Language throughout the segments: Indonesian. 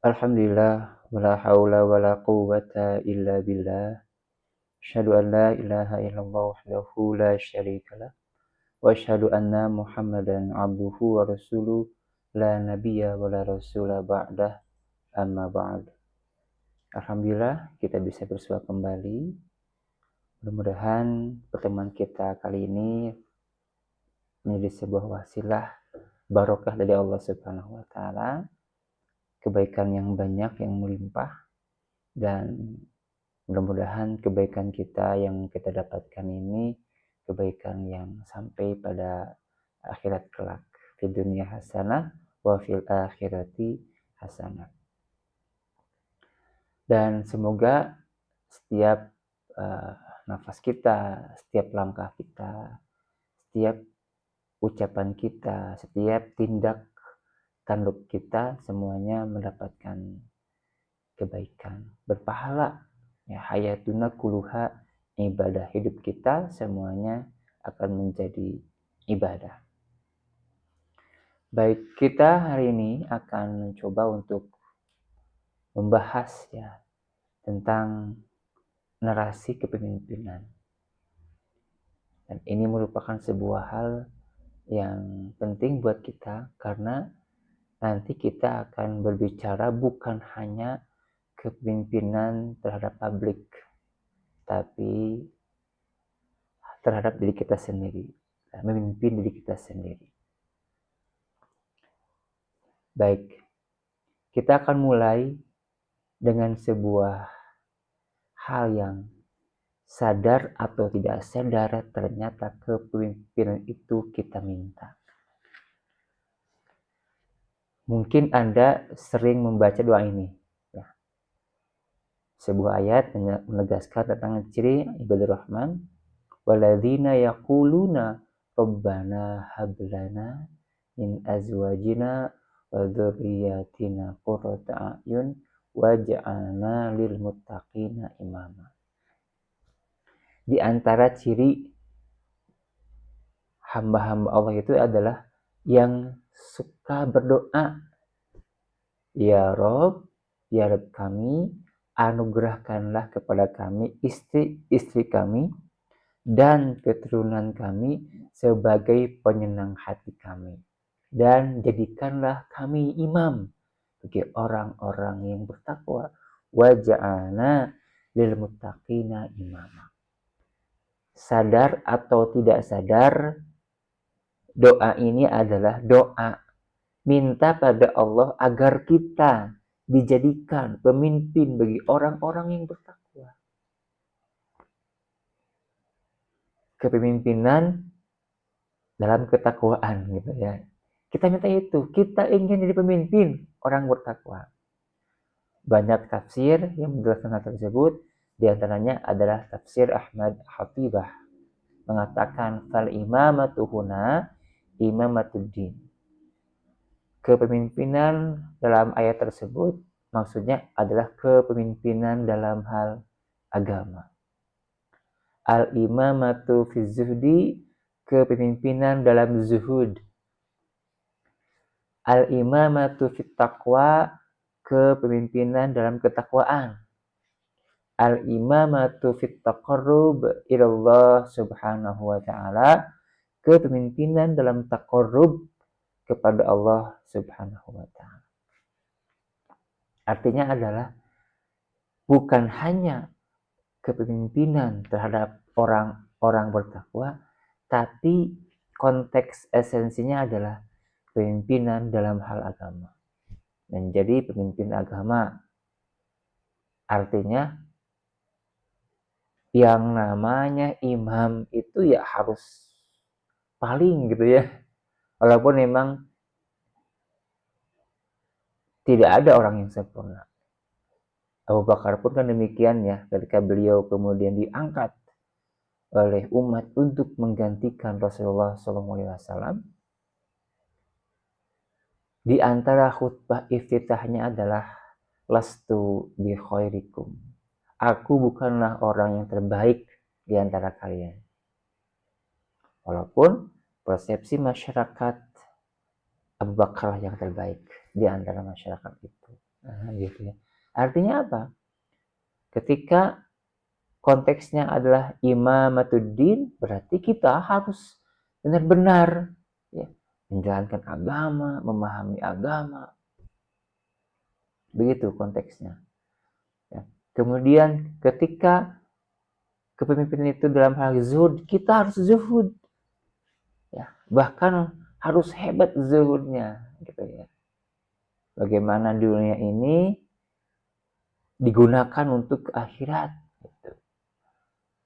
Alhamdulillah, wala haula wala quwwata illa billah. Asyhadu an la ilaha illallah wahdahu la syarikalah wa asyhadu anna Muhammadan abduhu wa rasuluh la nabiyya wa la rasula ba'dah, amma ba'd. Alhamdulillah kita bisa bersua kembali. Mudah-mudahan pertemuan kita kali ini menjadi sebuah wasilah barokah dari Allah Subhanahu wa taala, kebaikan yang banyak yang melimpah, dan mudah-mudahan kebaikan kita yang kita dapatkan ini kebaikan yang sampai pada akhirat kelak. Di dunia hasanah wa fil akhirati hasanah. Dan semoga setiap nafas kita, setiap langkah kita, setiap ucapan kita, setiap tindak tanduk kita semuanya mendapatkan kebaikan, berpahala. Ya, hayatuna kuluha ibadah, hidup kita semuanya akan menjadi ibadah. Baik, kita hari ini akan mencoba untuk membahas ya tentang narasi kepemimpinan. Dan ini merupakan sebuah hal yang penting buat kita karena nanti kita akan berbicara bukan hanya kepemimpinan terhadap publik, tapi terhadap diri kita sendiri, memimpin diri kita sendiri. Baik, kita akan mulai dengan sebuah hal yang sadar atau tidak sadar ternyata kepemimpinan itu kita minta. Mungkin Anda sering membaca doa ini. Ya. Sebuah ayat menegaskan tentang ciri ibadur rahman. Waladzina yaquluna rabbana hablana min azwajina wa dzurriyyatina qurrata a'yun waj'alna lil muttaqina imama. Di antara ciri hamba-hamba Allah itu adalah yang suka berdoa, ya Rob kami, anugerahkanlah kepada kami istri-istri kami dan keturunan kami sebagai penyenang hati kami, dan jadikanlah kami imam bagi orang-orang yang bertakwa, waj'alna lil muttaqina imama. Sadar atau tidak sadar, doa ini adalah doa minta pada Allah agar kita dijadikan pemimpin bagi orang-orang yang bertakwa. Kepemimpinan dalam ketakwaan gitu ya. Kita minta itu, kita ingin jadi pemimpin orang bertakwa. Banyak tafsir yang menjelaskan hal tersebut, di antaranya adalah tafsir Ahmad Hatibah mengatakan fal imamatu huna imamatuddin. Kepemimpinan dalam ayat tersebut maksudnya adalah kepemimpinan dalam hal agama. Al-imamatu fi zuhdi, kepemimpinan dalam zuhud. Al-imamatu fit taqwa, kepemimpinan dalam ketakwaan. Al-imamatu fit taqarrub ilallah subhanahu wa ta'ala, kepemimpinan dalam taqarrub kepada Allah subhanahu wa ta'ala. Artinya adalah bukan hanya kepemimpinan terhadap orang-orang bertakwa, tapi konteks esensinya adalah pemimpinan dalam hal agama. Menjadi pemimpin agama artinya yang namanya imam itu ya harus paling gitu ya. Walaupun memang tidak ada orang yang sempurna. Abu Bakar pun kan demikian ya, ketika beliau kemudian diangkat oleh umat untuk menggantikan Rasulullah SAW. Di antara khutbah iftitahnya adalah lastu bi khairikum. Aku bukanlah orang yang terbaik di antara kalian. Walaupun persepsi masyarakat Abu Bakar yang terbaik di antara masyarakat itu. Gitu ya. Artinya apa? Ketika konteksnya adalah imamatuddin, berarti kita harus benar-benar ya, menjalankan agama, memahami agama. Begitu konteksnya. Ya. Kemudian ketika kepemimpinan itu dalam hal zuhud, kita harus zuhud. Ya. Bahkan harus hebat zuhudnya. Gitu ya. Bagaimana dunia ini digunakan untuk akhirat. Gitu.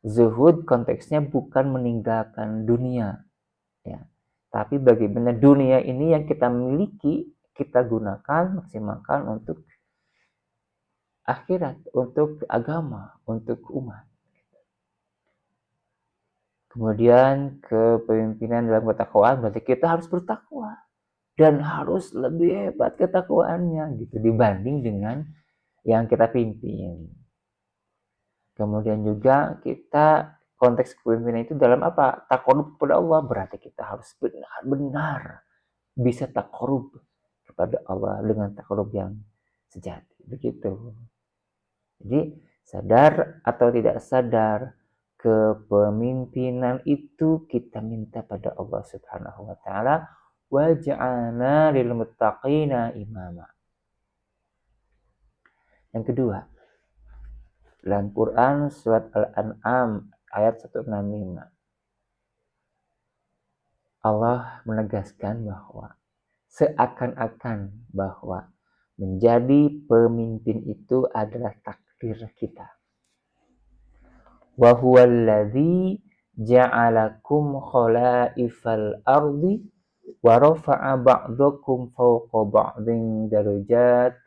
Zuhud konteksnya bukan meninggalkan dunia, ya, tapi bagaimana dunia ini yang kita miliki kita gunakan, maksimalkan untuk akhirat, untuk agama, untuk umat. Kemudian kepemimpinan dalam ketakwaan berarti kita harus bertakwa dan harus lebih hebat ketakwaannya gitu dibanding dengan yang kita pimpin. Kemudian juga kita konteks kepemimpinan itu dalam apa? Takarub kepada Allah, berarti kita harus benar-benar bisa takarub kepada Allah dengan takarub yang sejati. Begitu. Jadi sadar atau tidak sadar, kepemimpinan itu kita minta pada Allah Subhanahu wa taala, waj'alna lil muttaqina imama. Yang kedua, dalam Quran surat Al-An'am ayat 165, Allah menegaskan bahwa seakan-akan bahwa menjadi pemimpin itu adalah takdir kita. Wa huwallazi ja'alakum khalaifal ardi wa rafa'a ba'dakum fawqa ba'din darajat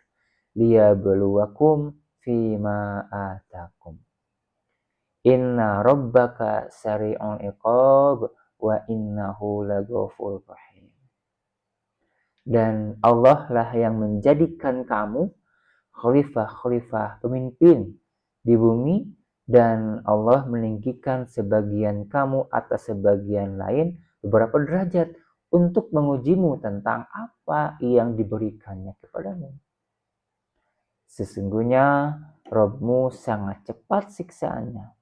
liyabluwakum fima atakum. Inna rabbaka sari'ul iqab wa innahu laghafurur rahim. Dan Allah lah yang menjadikan kamu khalifah, pemimpin di bumi, dan Allah meninggikan sebagian kamu atas sebagian lain beberapa derajat untuk mengujimu tentang apa yang diberikannya kepadamu. Sesungguhnya Rabbmu sangat cepat siksaannya,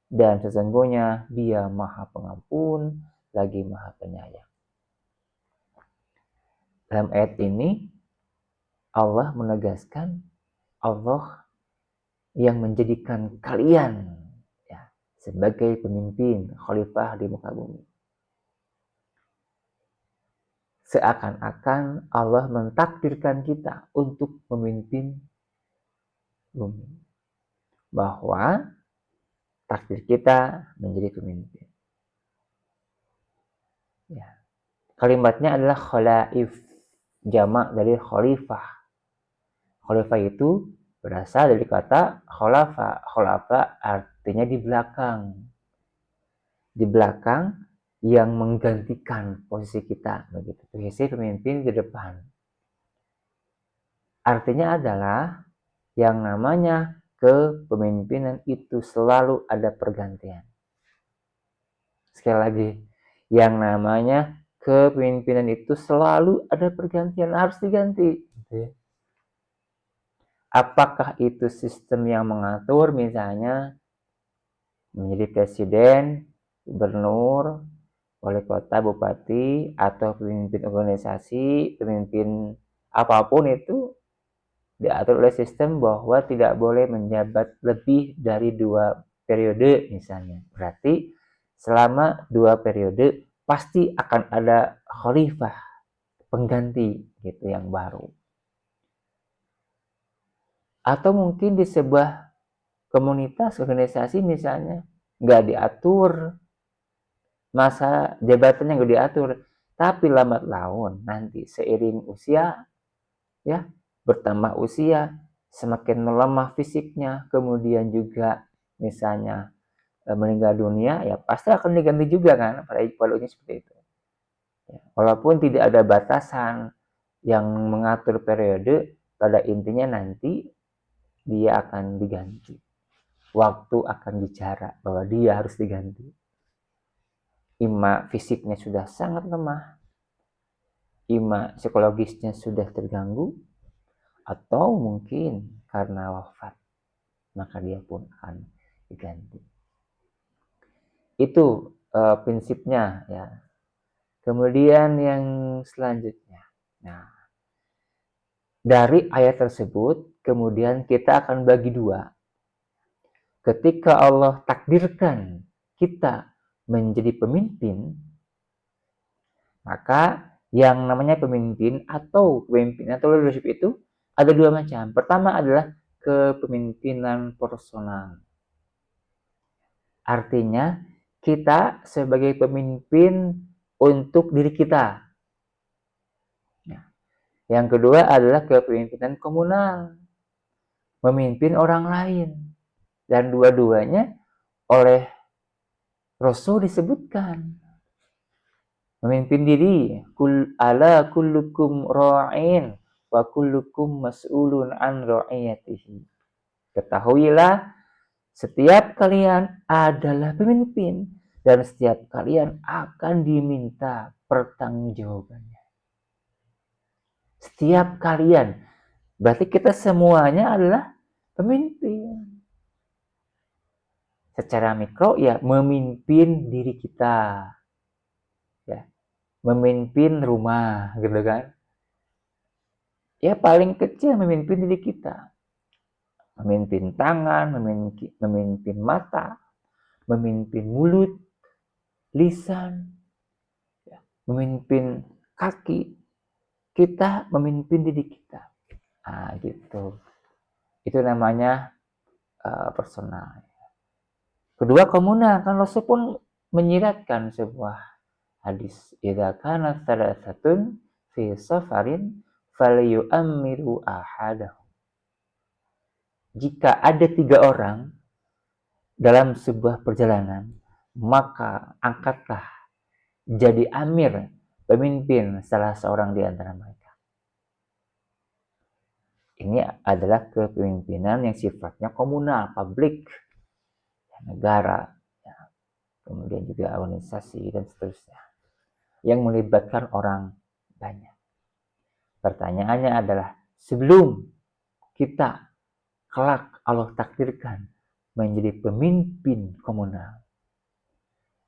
dan sesungguhnya Dia Maha Pengampun lagi Maha Penyayang. Dalam ayat ini Allah menegaskan Allah yang menjadikan kalian ya, sebagai pemimpin khalifah di muka bumi. Seakan-akan Allah mentakdirkan kita untuk memimpin bumi, bahwa takdir kita menjadi pemimpin. Ya. Kalimatnya adalah khalaif, jamak dari khalifah. Khalifah itu berasal dari kata khalafa. Khalafa artinya di belakang. Di belakang yang menggantikan posisi kita, begitu. Posisi pemimpin di depan. Artinya adalah yang namanya kepemimpinan itu selalu ada pergantian. Sekali lagi, yang namanya kepemimpinan itu selalu ada pergantian, harus diganti. Apakah itu sistem yang mengatur, misalnya menjadi presiden, gubernur, wali kota, bupati, atau pemimpin organisasi, pemimpin apapun itu diatur oleh sistem bahwa tidak boleh menjabat lebih dari 2 periode misalnya. Berarti selama 2 periode pasti akan ada khalifah, pengganti gitu yang baru. Atau mungkin di sebuah komunitas, organisasi misalnya, nggak diatur masa jabatannya, nggak diatur, tapi lambat laun nanti seiring usia ya, bertambah usia, semakin melemah fisiknya, kemudian juga misalnya meninggal dunia, ya pasti akan diganti juga kan, pada evaluasinya seperti itu. Ya, walaupun tidak ada batasan yang mengatur periode, pada intinya nanti dia akan diganti. Waktu akan bicara bahwa dia harus diganti. Ima fisiknya sudah sangat lemah, ima psikologisnya sudah terganggu, atau mungkin karena wafat, maka dia pun akan diganti. Itu prinsipnya ya. Kemudian yang selanjutnya. Nah, dari ayat tersebut kemudian kita akan bagi dua. Ketika Allah takdirkan kita menjadi pemimpin, maka yang namanya pemimpin atau leadership itu ada dua macam. Pertama adalah kepemimpinan personal. Artinya kita sebagai pemimpin untuk diri kita. Nah, yang kedua adalah kepemimpinan komunal, memimpin orang lain. Dan dua-duanya oleh Rasul disebutkan. Memimpin diri, ala kullukum ra'in wa kullukum mas'ulun an ra'iyatihi. Ketahuilah, setiap kalian adalah pemimpin dan setiap kalian akan diminta pertanggungjawabannya. Setiap kalian, berarti kita semuanya adalah pemimpin. Secara mikro ya memimpin diri kita. Ya, memimpin rumah gitu kan. Ya paling kecil memimpin diri kita. Memimpin tangan, memimpin mata, memimpin mulut, lisan, ya, memimpin kaki. Kita memimpin diri kita. Nah, gitu. Itu namanya personal. Kedua komunal, kan Rasul pun menyiratkan sebuah hadis. Idza kana thalathatun fi safarin falyu'ammiru ahadahu. Jika ada 3 orang dalam sebuah perjalanan, maka angkatlah jadi amir, pemimpin salah seorang di antara mereka. Ini adalah kepemimpinan yang sifatnya komunal, publik, negara, ya, kemudian juga organisasi dan seterusnya, yang melibatkan orang banyak. Pertanyaannya adalah, sebelum kita kelak Allah takdirkan menjadi pemimpin komunal,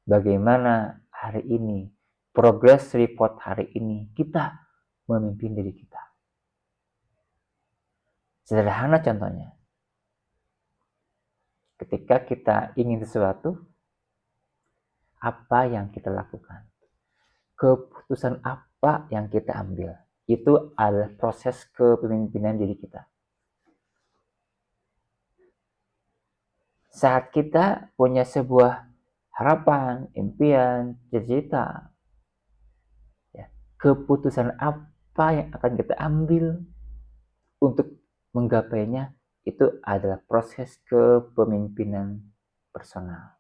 bagaimana hari ini, progress report hari ini, kita memimpin diri kita? Sederhana contohnya. Ketika kita ingin sesuatu, apa yang kita lakukan? Keputusan apa yang kita ambil? Itu adalah proses kepemimpinan diri kita. Saat kita punya sebuah harapan, impian, cita-cita, ya, keputusan apa yang akan kita ambil untuk menggapainya, itu adalah proses kepemimpinan personal.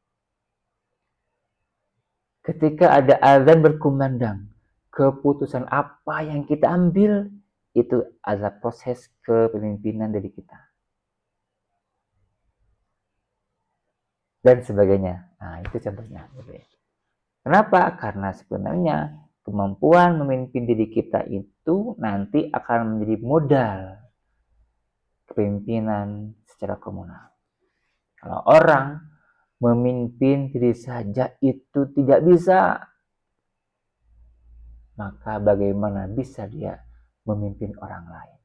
Ketika ada azan berkumandang, keputusan apa yang kita ambil, itu adalah proses kepemimpinan dari kita. Dan sebagainya. Nah, itu contohnya. Kenapa? Karena sebenarnya kemampuan memimpin diri kita itu nanti akan menjadi modal kepemimpinan secara komunal. Kalau orang memimpin diri saja itu tidak bisa, maka bagaimana bisa dia memimpin orang lain?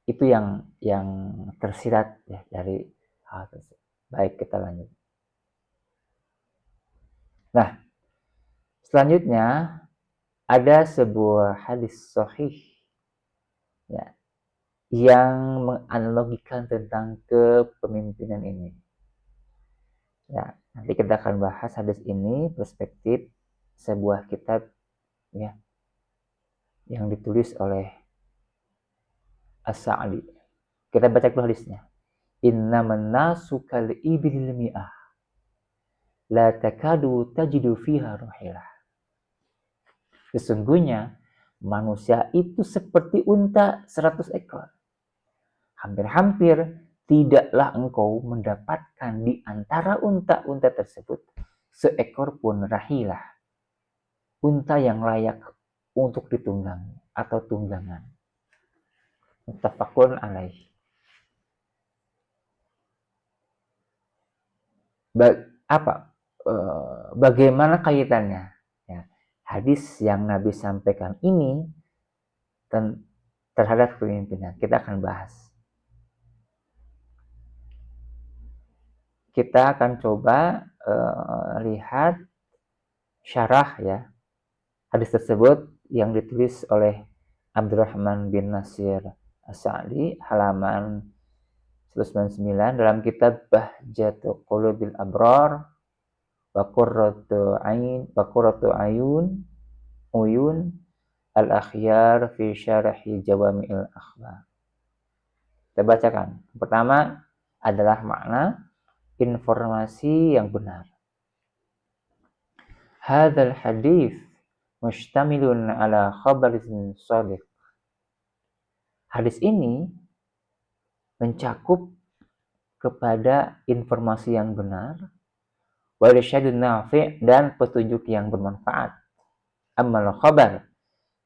Itu yang tersirat ya dari hal tersebut. Baik, kita lanjut. Nah, selanjutnya ada sebuah hadis sahih ya, yang menganalogikan tentang kepemimpinan ini. Ya, nanti kita akan bahas hadis ini perspektif sebuah kitab ya yang ditulis oleh As-Sa'di. Kita baca dulu hadisnya. Innaman nasu kal ibil mi'ah la takadu tajidu fiha rahilah. Sesungguhnya manusia itu seperti unta 100 ekor. Hampir-hampir tidaklah engkau mendapatkan di antara unta-unta tersebut seekor pun rahilah, unta yang layak untuk ditunggangi atau tunggangan. Muttafaqun alaih. Bagaimana kaitannya? Ya, hadis yang Nabi sampaikan ini terhadap kepemimpinan. Kita akan bahas. Kita akan coba lihat syarah ya hadis tersebut yang ditulis oleh Abdurrahman bin Nasir As-Sa'di halaman 199 dalam kitab Bahjatu Qulubil Abrar wa Qurratu Ayun Uyun Al-Akhyar fi Syarhi Jawami'il Akhbar. Kita bacakan. Pertama adalah makna informasi yang benar. Hadzal hadis mustamilun ala khabarin shadiq. Hadis ini mencakup kepada informasi yang benar, wa irsyadun nafi' dan petunjuk yang bermanfaat. Ammal khabar,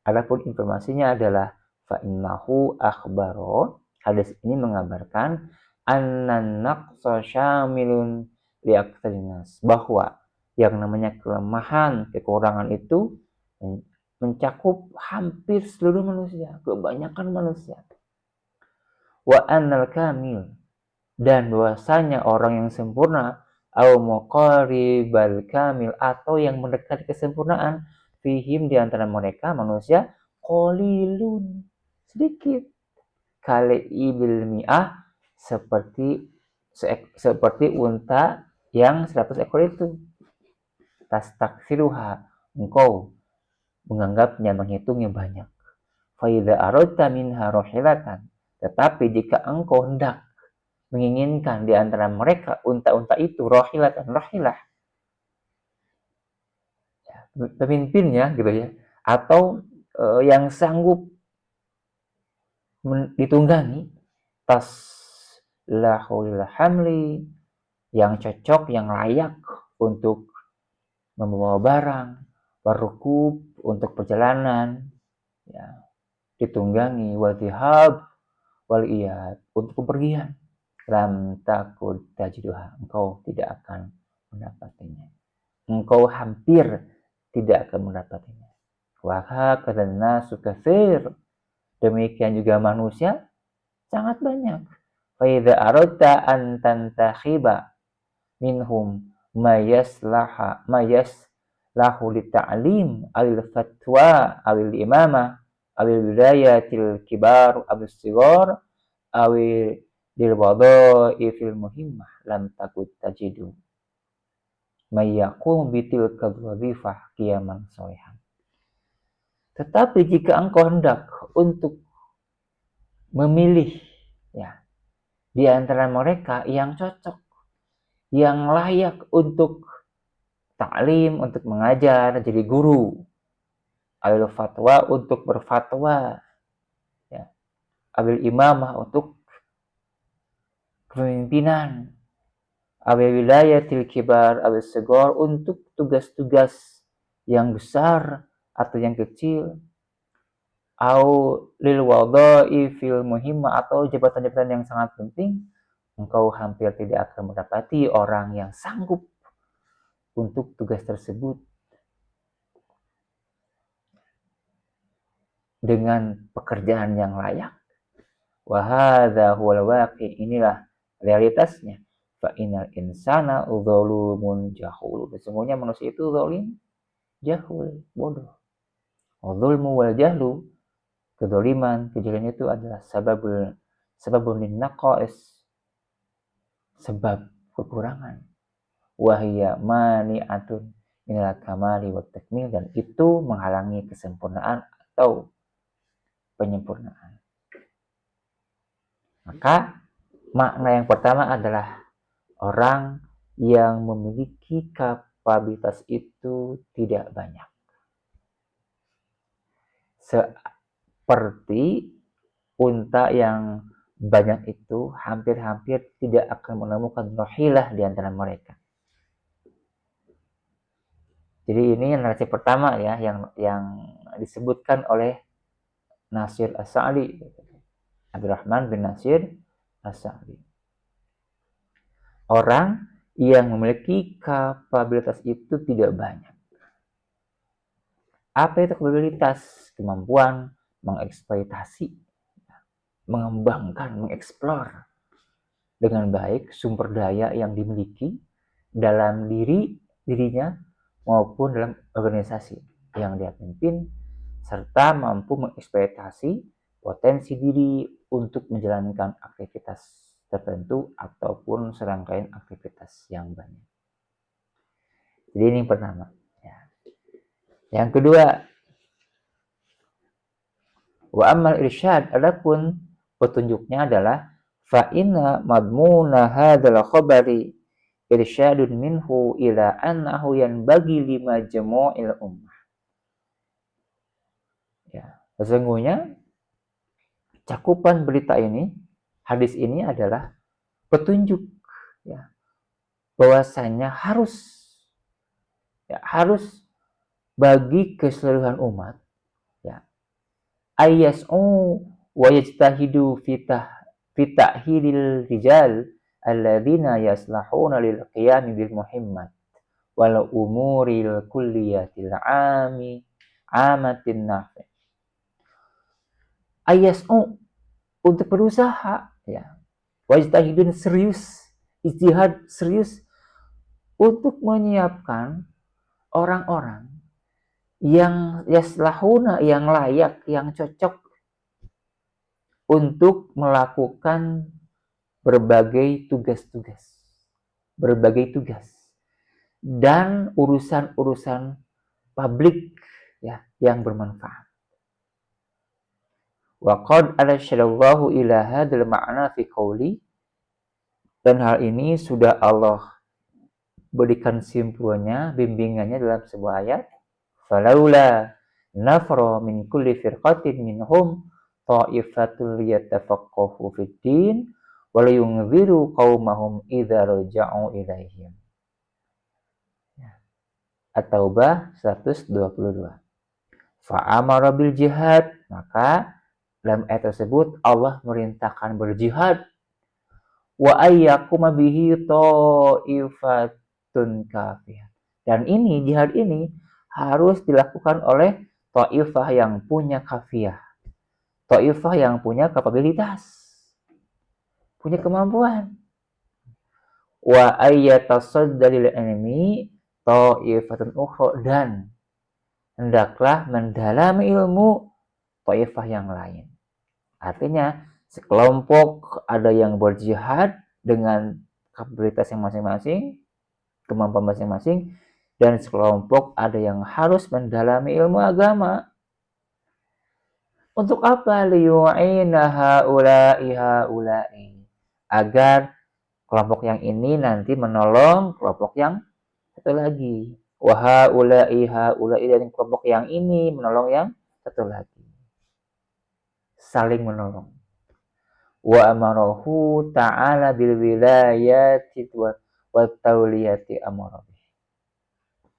adapun informasinya adalah fa innahu akhbaro. Hadis ini mengabarkan annan naqsa syamilun li aktsarin nas, bahwa yang namanya kelemahan, kekurangan itu mencakup hampir seluruh manusia, kebanyakan manusia. Wa annal kamil, dan bahwasanya orang yang sempurna, au muqaribal kamil, atau yang mendekati kesempurnaan, fihim di antara mereka manusia, qalilun, sedikit, kali ibil mi'ah, seperti unta yang 100 ekor itu. Tastaksiruha, engkau menganggapnya, menghitungnya banyak. Fa idza aradta minha rahilatan, tetapi jika engkau hendak menginginkan di antara mereka unta-unta itu rahilatan, rahilah pemimpinnya gitu ya, atau yang sanggup ditunggangi, tas lahul hamli, yang cocok, yang layak untuk membawa barang, warukub, untuk perjalanan, ya, ditunggangi, wadhihab, wal iyad, untuk kepergian, lam takut tajiduha, engkau tidak akan mendapatinya. Engkau hampir tidak akan mendapatinya. Wa hakadzan nasu katsir, demikian juga manusia sangat banyak. Fa idza aradta an tantakhiba minhum mayaslahu lita'lim awil fatwa awil imamah awil wilayatil kibar awil sigar awil dilwadai fil muhimmah lam takut tajidu mayyaqum bitil kadwadifah qiyaman solehan. Tetapi jika engkau hendak untuk memilih ya di antara mereka yang cocok, yang layak untuk taklim, untuk mengajar, jadi guru, awil fatwa, untuk berfatwa, ya, awil imamah, untuk kepemimpinan, awil wilayatil kibar, awil segor, untuk tugas-tugas yang besar atau yang kecil, au lil wadai fil muhimmah, atau jabatan-jabatan yang sangat penting, engkau hampir tidak akan mendapati orang yang sanggup untuk tugas tersebut dengan pekerjaan yang layak. Wa hadza huwal waqi', inilah realitasnya. Fa innal insana dzalumun jahul, sesungguhnya manusia itu zalim, jahul, bodoh. Wa dzulmu wal jahlu, kedzaliman, kejahilan itu adalah sababun linnaqais, sebab kekurangan. Wahia mani'atun minal kamali wat takmil, dan itu menghalangi kesempurnaan atau penyempurnaan. Maka makna yang pertama adalah orang yang memiliki kapabilitas itu tidak banyak. Seperti unta yang banyak itu hampir-hampir tidak akan menemukan rahilah di antara mereka. Jadi ini narasi pertama ya yang disebutkan oleh Nasir As-Sa'di, Abdurrahman bin Nasir As-Sa'di. Orang yang memiliki kapabilitas itu tidak banyak. Apa itu kapabilitas? Kemampuan mengeksploitasi, mengembangkan, mengeksplor dengan baik sumber daya yang dimiliki dalam dirinya maupun dalam organisasi yang dia pimpin, serta mampu mengeksploitasi potensi diri untuk menjalankan aktivitas tertentu ataupun serangkaian aktivitas yang banyak. Jadi ini yang pertama. Yang kedua, wa amal irsyad, adapun petunjuknya adalah fa inna madmuna hadzal khabari irsyadun minhu ila annahu yanbaghi lima jamu'il ummah. Ya, sesungguhnya cakupan berita ini, hadis ini adalah petunjuk, ya, bahwasanya harus bagi keseluruhan umat, ya, ayyas'u wa yajtahidu fitahhilil rijal alladzina yaslahuna lil qiyam bil muhimmat wal umuril kulliyatil amatin nafi. Ayyas'u, untuk berusaha, ya, wajtahidun, serius, ijtihad, serius untuk menyiapkan orang-orang yang yaslahuna, yang layak, yang cocok untuk melakukan berbagai tugas dan urusan-urusan publik, ya, yang bermanfaat. Wa qad arsyadallahu ila hadzal ma'na fi qouli, dan hal ini sudah Allah berikan simpulannya, bimbingannya dalam sebuah ayat, falaula nafra min kulli firqatin minhum ta'ifatul yatafaqahu fid din wa yunziru qaumahum idza raja'u ilaihim. At-Taubah 122. Fa'amara bil jihad, maka dalam ayat tersebut Allah merintahkan berjihad. Wa ayyakuma bihi ta'ifatun kafiyah. Dan ini, jihad ini harus dilakukan oleh ta'ifah yang punya kafiyah. Ta'ifah yang punya kapabilitas, punya kemampuan. Wa ayyatasaddalil enemy ta'ifatun ukhra, dan hendaklah mendalami ilmu ta'ifah yang lain. Artinya, sekelompok ada yang berjihad dengan kapabilitas yang masing-masing, kemampuan masing-masing, dan sekelompok ada yang harus mendalami ilmu agama. Untuk apa? Liyu'ina ha'ula'i, agar kelompok yang ini nanti menolong kelompok yang satu lagi. Wa ha'ula'i, dan kelompok yang ini menolong yang satu lagi. Saling menolong. Wa amarahu ta'ala bil wilayati wa tawliyati amarabi.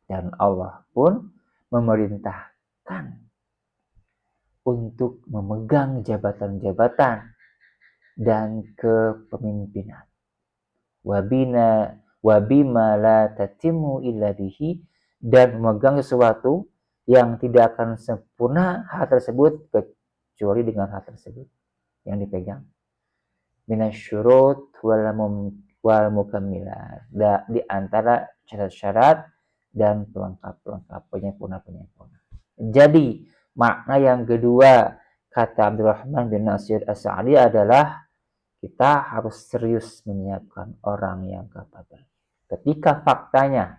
Dan Allah pun memerintahkan untuk memegang jabatan-jabatan dan kepemimpinan. Wa bima la tatimu illa bihi, dan memegang sesuatu yang tidak akan sempurna hal tersebut kecuali dengan hal tersebut yang dipegang. Minasyurut wal mukammilat, di antara syarat-syarat dan pelengkap-pelengkap, penyempurna. Jadi makna yang kedua kata Abdurrahman bin Nasir As-Sa'di adalah kita harus serius menyiapkan orang yang kapabel. Ketika faktanya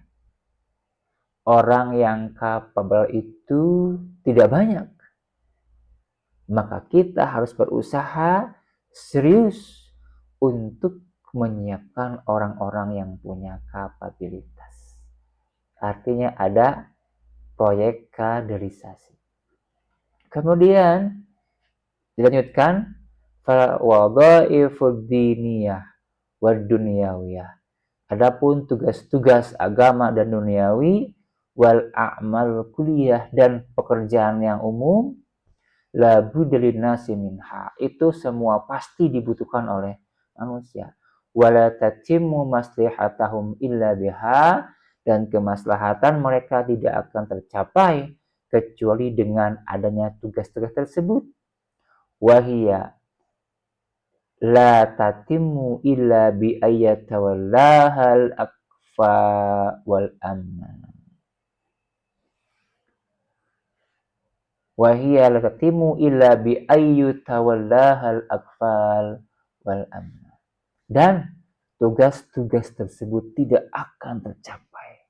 orang yang kapabel itu tidak banyak, maka kita harus berusaha serius untuk menyiapkan orang-orang yang punya kapabilitas. Artinya ada proyek kaderisasi. Kemudian dilanjutkan wadhaifud diniyah wad dunyawiyah. Adapun tugas-tugas agama dan duniawi wal a'mal kuliah, dan pekerjaan yang umum, la budalin nasi minha, itu semua pasti dibutuhkan oleh manusia. Wala tatimmu maslihatahum illa biha, dan kemaslahatan mereka tidak akan tercapai kecuali dengan adanya tugas-tugas tersebut. Wahia la tatimmu illa bi ayyatawallahal akfa wal amna. Wahia la tatimmu illa bi ayyatawallahal akfal wal amna. Dan tugas-tugas tersebut tidak akan tercapai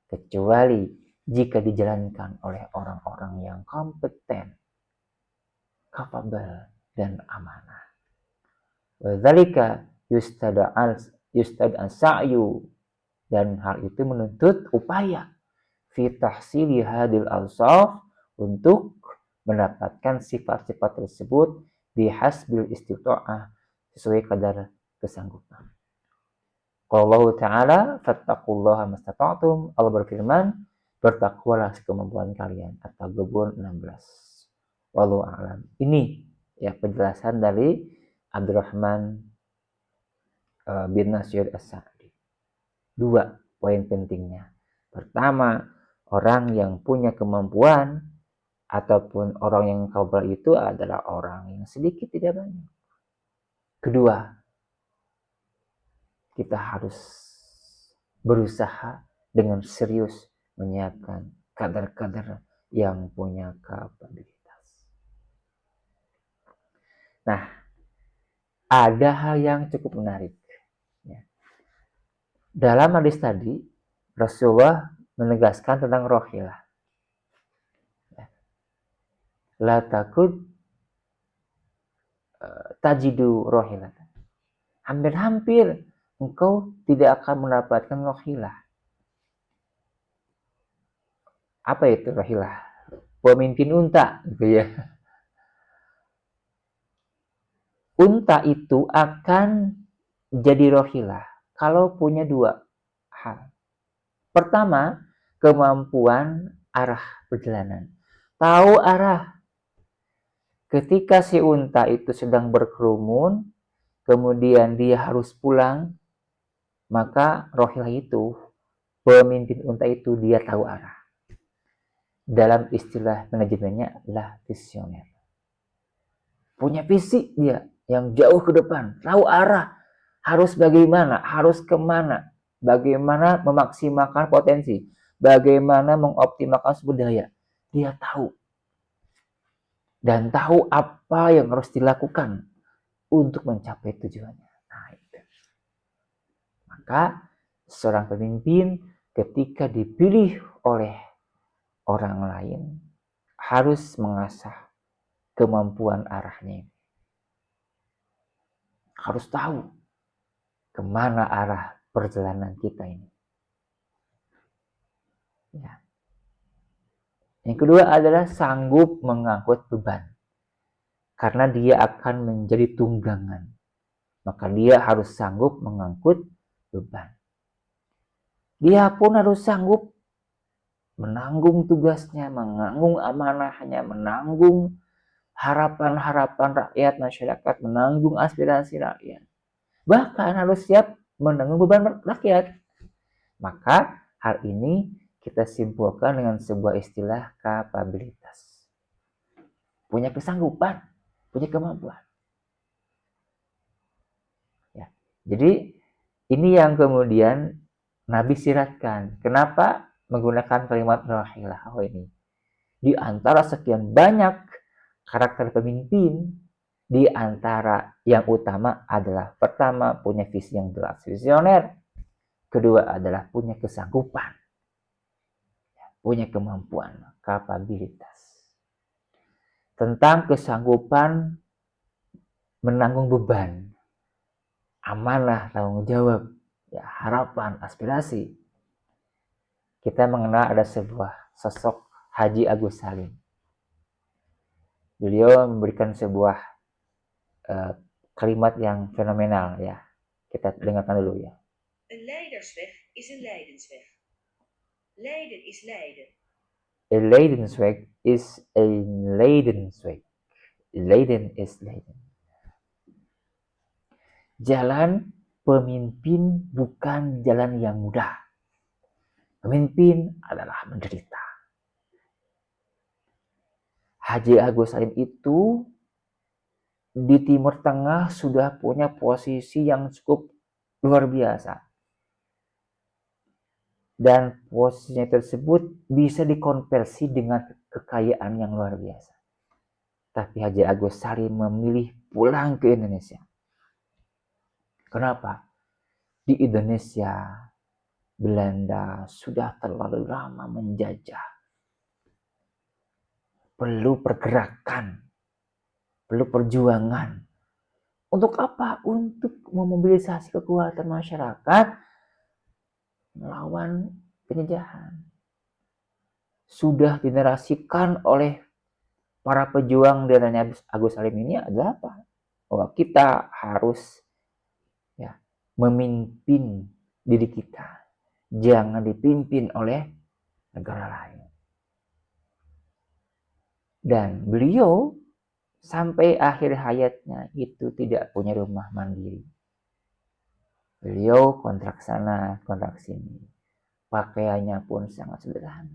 kecuali jika dijalankan oleh orang-orang yang kompeten, kapabel, dan amanah. Wadzalika yustad'an sa'yu, dan hal itu menuntut upaya fi tahsili hadil awsaf, untuk mendapatkan sifat-sifat tersebut bihasbil istita'ah, sesuai kadar kesanggupan. Allah Ta'ala fattaqullaha mastata'tum, Allah berfirman, bertakwalah sekemampuan kalian. At-Taghabun 16. Wallahu a'lam. Ini ya penjelasan dari Abdurrahman bin Nasir As-Sa'di. 2 poin pentingnya. Pertama, orang yang punya kemampuan ataupun orang yang kapabel itu adalah orang yang sedikit tidak banyak. Kedua, kita harus berusaha dengan serius menyiapkan kader-kader yang punya kapabilitas. Nah, ada hal yang cukup menarik. Dalam hadis tadi, Rasulullah menegaskan tentang rohilah. La takud tajidu rohilah. Hampir-hampir engkau tidak akan mendapatkan rohilah. Apa itu rohilah? Pemimpin unta, gitu ya. Unta itu akan jadi rohilah kalau punya 2 hal. Pertama, kemampuan arah perjalanan. Tahu arah. Ketika si unta itu sedang berkerumun, kemudian dia harus pulang, maka rohilah itu, pemimpin unta itu, dia tahu arah. Dalam istilah manajemennya adalah visioner. Punya visi dia yang jauh ke depan, tahu arah, harus bagaimana, harus kemana, bagaimana memaksimalkan potensi, bagaimana mengoptimalkan sumber daya. Dia tahu. Dan tahu apa yang harus dilakukan untuk mencapai tujuannya. Nah, itu. Maka seorang pemimpin ketika dipilih oleh orang lain harus mengasah kemampuan arahnya. Harus tahu kemana arah perjalanan kita ini. Ya. Yang kedua adalah sanggup mengangkut beban. Karena dia akan menjadi tunggangan. Maka dia harus sanggup mengangkut beban. Dia pun harus sanggup menanggung tugasnya, menanggung amanahnya, menanggung harapan-harapan rakyat, masyarakat, menanggung aspirasi rakyat. Bahkan harus siap menanggung beban rakyat. Maka hal ini kita simpulkan dengan sebuah istilah kapabilitas. Punya kesanggupan, punya kemampuan. Ya. Jadi ini yang kemudian Nabi siratkan. Kenapa menggunakan kalimat rahilah ini? Di antara sekian banyak karakter pemimpin, di antara yang utama adalah pertama punya visi yang jelas, visioner. Kedua adalah punya kesanggupan, punya kemampuan, kapabilitas. Tentang kesanggupan menanggung beban, amanah, tanggung jawab, ya, harapan, aspirasi. Kita mengenal ada sebuah sosok Haji Agus Salim. Beliau memberikan sebuah kalimat yang fenomenal, ya. Kita dengarkan dulu, ya. Een leidersweg is een lijdensweg. Leiden is Leiden. A Leidensweg is a Leidensweg. Leiden is Leiden. Jalan pemimpin bukan jalan yang mudah. Pemimpin adalah menderita. Haji Agus Salim itu di Timur Tengah sudah punya posisi yang cukup luar biasa. Dan posisinya tersebut bisa dikonversi dengan kekayaan yang luar biasa. Tapi Haji Agus Salim memilih pulang ke Indonesia. Kenapa? Di Indonesia, Belanda sudah terlalu lama menjajah. Perlu pergerakan, perlu perjuangan. Untuk apa? Untuk memobilisasi kekuatan masyarakat melawan penjajahan. Sudah dinerasikan oleh para pejuang dari Agus Salim ini adalah apa? Bahwa kita harus memimpin diri kita. Jangan dipimpin oleh negara lain. Dan beliau sampai akhir hayatnya itu tidak punya rumah mandiri. Beliau kontrak sana, kontrak sini. Pakaiannya pun sangat sederhana.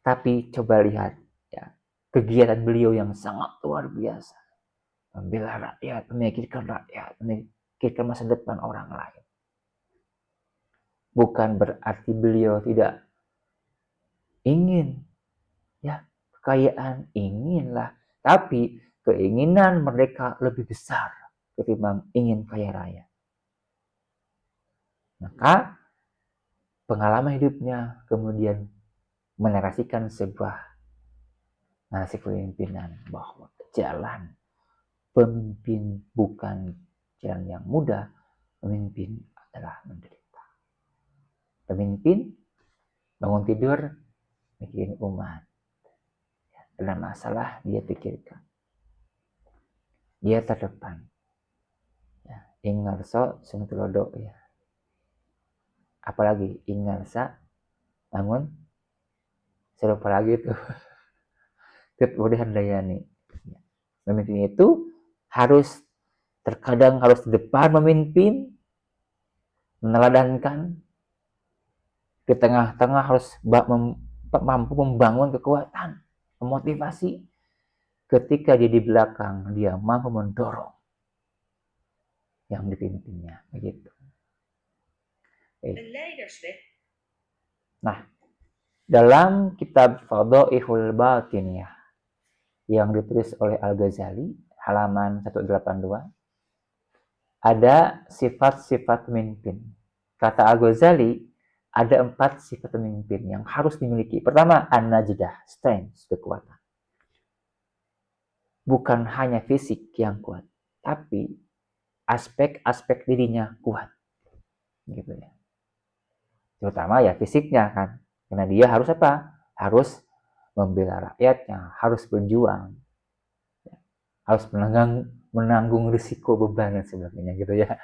Tapi coba lihat ya, kegiatan beliau yang sangat luar biasa. Membela rakyat, memikirkan rakyat, memikirkan masa depan orang lain. Bukan berarti beliau tidak ingin ya kekayaan, inginlah, tapi keinginan mereka lebih besar ketimbang ingin kaya raya. Maka pengalaman hidupnya kemudian menarasikan sebuah nasib kepemimpinan bahwa jalan pemimpin bukan jalan yang mudah, pemimpin adalah menderita. Pemimpin bangun tidur mikirin umat. Ada masalah dia pikirkan. Dia terdepan. Ya, ingarso sing tulodo ya. Apalagi ingarsa bangun serupa lagi tuh. Tit udah handayani. Pemimpin itu harus terkadang harus di depan memimpin, meneladankan, di tengah-tengah harus mampu membangun kekuatan, memotivasi. Ketika dia di belakang, dia mampu mendorong yang dipimpinnya, begitu. Nah, dalam kitab Fadhaihul Batiniyah yang ditulis oleh Al-Ghazali, halaman 182, ada sifat-sifat pemimpin. Kata Al-Ghazali, ada 4 sifat pemimpin yang harus dimiliki. Pertama, an-najdah, strength, kekuatan. Bukan hanya fisik yang kuat, tapi aspek-aspek dirinya kuat. Gitu ya. Terutama ya fisiknya kan. Karena dia harus apa? Harus membela rakyatnya, harus berjuang. Harus menanggung risiko beban dan sebagainya gitu ya.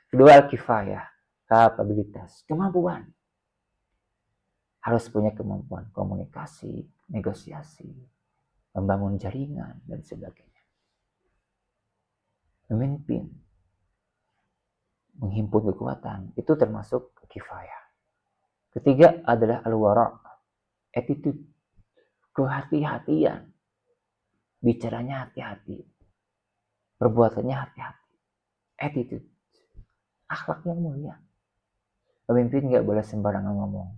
Kedua, al-kifayah, kapabilitas, kemampuan. Harus punya kemampuan komunikasi, negosiasi, membangun jaringan, dan sebagainya. Memimpin, menghimpun kekuatan, itu termasuk kifayah. Ketiga adalah al-wara', attitude, kehati-hatian. Bicaranya hati-hati, perbuatannya hati-hati. Attitude, akhlak yang mulia. Pemimpin nggak boleh sembarangan ngomong.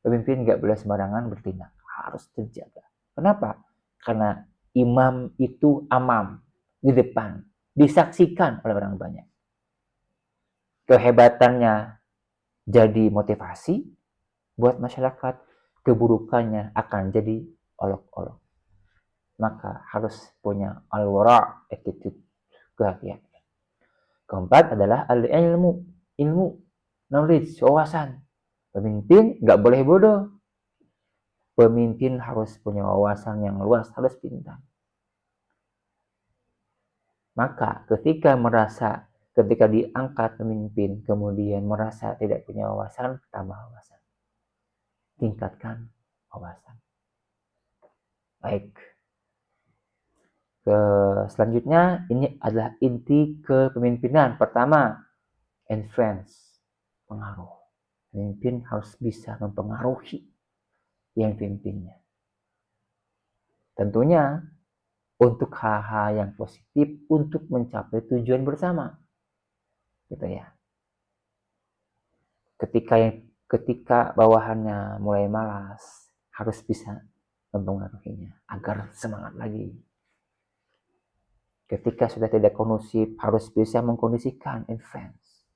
Pemimpin nggak boleh sembarangan bertindak. Harus terjaga. Kenapa? Karena imam itu amam, di depan, disaksikan oleh orang banyak. Kehebatannya jadi motivasi buat masyarakat, keburukannya akan jadi olok-olok. Maka harus punya al-wara', attitude, kehati-hatian. Keempat adalah al-ilmu, ilmu, knowledge, wawasan. Pemimpin nggak boleh bodoh. Pemimpin harus punya wawasan yang luas, harus pintar. Maka ketika merasa Ketika diangkat pemimpin, kemudian merasa tidak punya wawasan, tambah wawasan. Tingkatkan wawasan. Baik. Selanjutnya, ini adalah inti kepemimpinan. Pertama, influence, pengaruh. Pemimpin harus bisa mempengaruhi yang pimpinnya. Tentunya, untuk hal-hal yang positif, untuk mencapai tujuan bersama. Gitu ya. Ketika bawahannya mulai malas, harus bisa mempengaruhinya agar semangat lagi. Ketika sudah tidak kondusif, harus bisa mengkondisikan influence.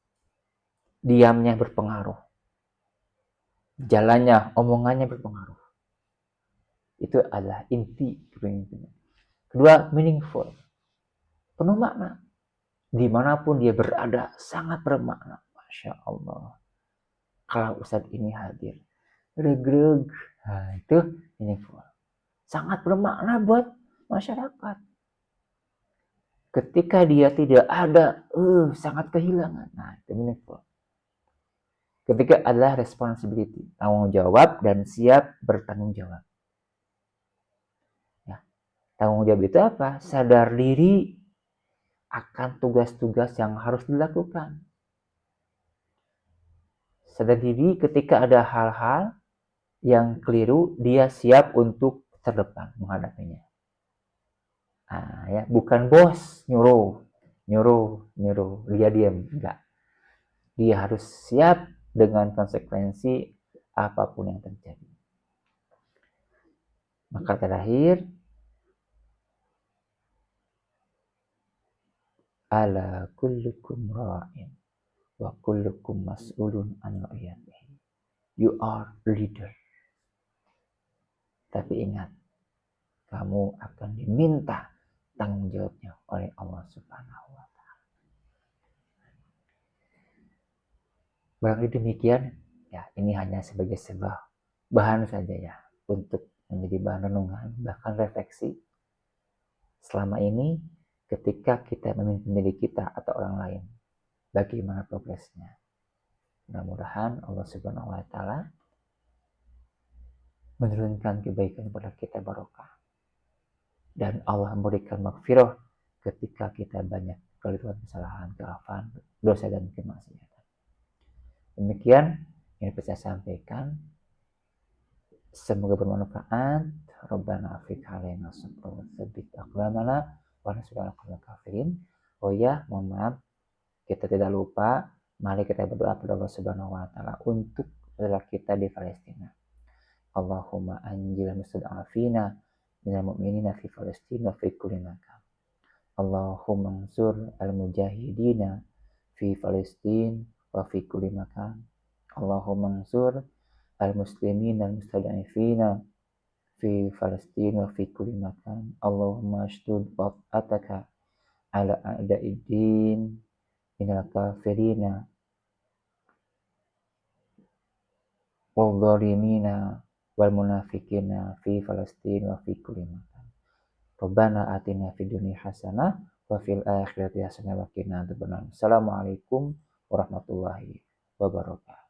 Diamnya berpengaruh. Jalannya, omongannya berpengaruh. Itu adalah inti kepemimpinan. Kedua, meaningful. Penuh makna. Dimanapun dia berada, sangat bermakna. Masya Allah. Kalau Ustadz ini hadir. Regreg. Nah, itu meaningful. Sangat bermakna buat masyarakat. Ketika dia tidak ada, sangat kehilangan. Nah, itu meaningful. Ketiga adalah responsibility, tanggung jawab dan siap bertanggung jawab. Ya, tanggung jawab itu apa? Sadar diri akan tugas-tugas yang harus dilakukan. Sadar diri ketika ada hal-hal yang keliru, dia siap untuk terdepan menghadapinya. Nah, ya, bukan bos nyuruh, dia diam, enggak. Dia harus siap dengan konsekuensi apapun yang terjadi. Maka terakhir, ala kullukum ra'in wa kullukum mas'ulun an ra'iyatihi. You are leader. Tapi ingat, kamu akan diminta tanggung jawabnya oleh Allah Subhanahu wa Ta'ala. Barangkali demikian, ya ini hanya sebagai sebuah bahan saja ya untuk menjadi bahan renungan, bahkan refleksi. Selama ini ketika kita memimpin diri kita atau orang lain, bagaimana progresnya? Mudah-mudahan Allah Subhanahu wa Ta'ala menurunkan kebaikan kepada kita barokah. Dan Allah memberikan maghfirah ketika kita banyak keliruan, kesalahan, kealfan, dosa dan kemaksiatan. Demikian yang bisa saya sampaikan. Semoga bermanfaat. Rabbana afrik alaina sabra wa tsabbit aqlamana wa nasrul qawmal kafirin. Oh ya, mohon maaf, kita tidak lupa, mari kita berdoa kepada Allah Subhanahu wa Ta'ala untuk saudara kita di Palestina. Allahumma anjil mustad'afina minal mu'minina fi Palestina fi kulli makan. Allahumma ansur al-mujahidina fi Palestina wa fi kulli makan. Allahumma ansur al-muslimina al-mustad'afina fi Palestina wa fi kulli makan. Allahumma ashdud waf'ataka ala a'da'id din minal kafirina wal zalimina wal munafikina fi Palestina wa fi kulli makan. Rabbana atina fid dunya hasanah wa fil akhirati hasanah wa qina adzabannar. Assalamualaikum warahmatullahi wabarakatuh.